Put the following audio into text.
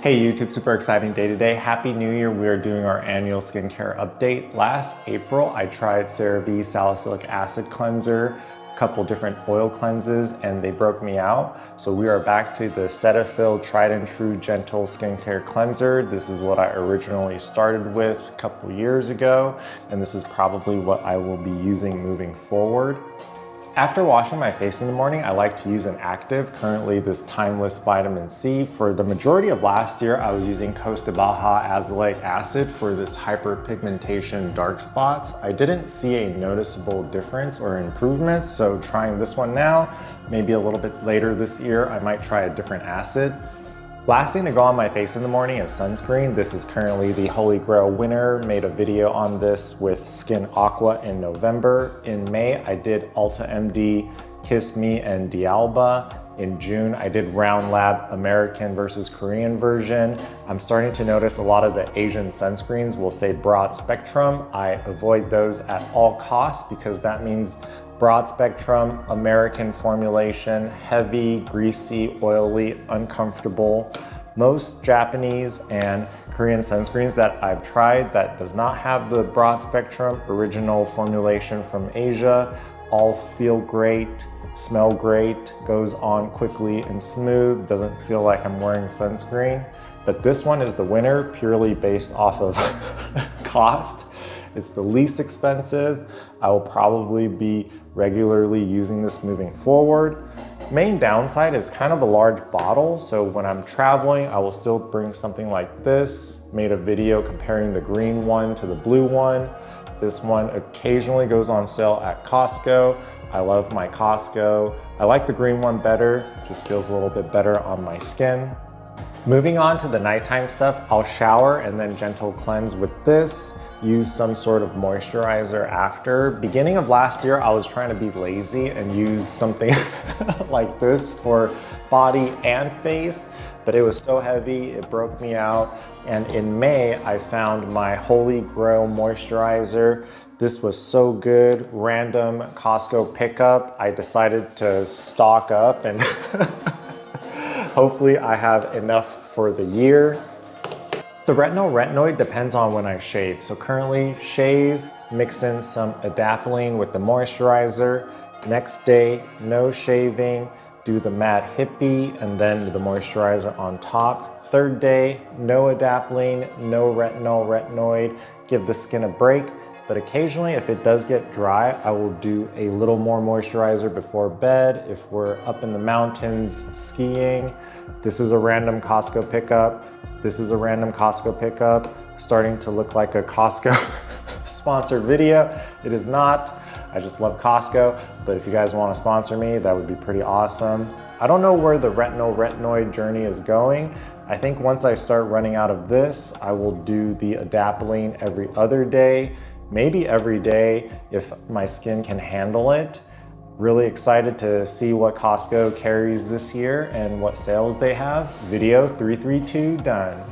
Hey YouTube, super exciting day today. Happy New Year. We are doing our annual skincare update. Last April, I tried CeraVe Salicylic Acid Cleanser, a couple different oil cleanses, and they broke me out. So we are back to the Cetaphil Tried and True Gentle Skincare Cleanser. This is what I originally started with a couple years ago, and this is probably what I will be using moving forward. After washing my face in the morning, I like to use an active, currently this Timeless Vitamin C. For the majority of last year, I was using Costa Baja Azelaic Acid for this hyperpigmentation dark spots. I didn't see a noticeable difference or improvement, so trying this one now, maybe a little bit later this year, I might try a different acid. Last thing to go on my face in the morning is sunscreen. This is currently the Holy Grail winner. Made a video on this with Skin Aqua in November. In May, I did Ulta MD, Kiss Me, and D'Alba. In June, I did Round Lab American versus Korean version. I'm starting to notice a lot of the Asian sunscreens will say broad spectrum. I avoid those at all costs because that means broad spectrum, American formulation, heavy, greasy, oily, uncomfortable. Most Japanese and Korean sunscreens that I've tried that does not have the broad spectrum original formulation from Asia all feel great, smell great, goes on quickly and smooth, doesn't feel like I'm wearing sunscreen. But this one is the winner purely based off of cost. It's the least expensive. I will probably be regularly using this moving forward. Main downside is kind of a large bottle, so when I'm traveling, I will still bring something like this. Made a video comparing the green one to the blue one. This one occasionally goes on sale at Costco. I love my Costco. I like the green one better, just feels a little bit better on my skin. Moving on to the nighttime stuff, I'll shower and then gentle cleanse with this. Use some sort of moisturizer after. Beginning of last year, I was trying to be lazy and use something like this for body and face, but it was so heavy, it broke me out. And in May, I found my Holy Grail moisturizer. This was so good, random Costco pickup. I decided to stock up and hopefully I have enough for the year. The Retinoid depends on when I shave. So currently shave, mix in some Adapalene with the moisturizer. Next day, no shaving, do the matte hippie and then the moisturizer on top. Third day, no Adapalene, no Retinoid. Give the skin a break. But occasionally, if it does get dry, I will do a little more moisturizer before bed. If we're up in the mountains skiing, this is a random Costco pickup. This is a random Costco pickup. Starting to look like a Costco sponsored video. It is not. I just love Costco. But if you guys want to sponsor me, that would be pretty awesome. I don't know where the Retinoid journey is going. I think once I start running out of this, I will do the Adapalene every other day. Maybe every day if my skin can handle it. Really excited to see what Costco carries this year and what sales they have. Video 332 done.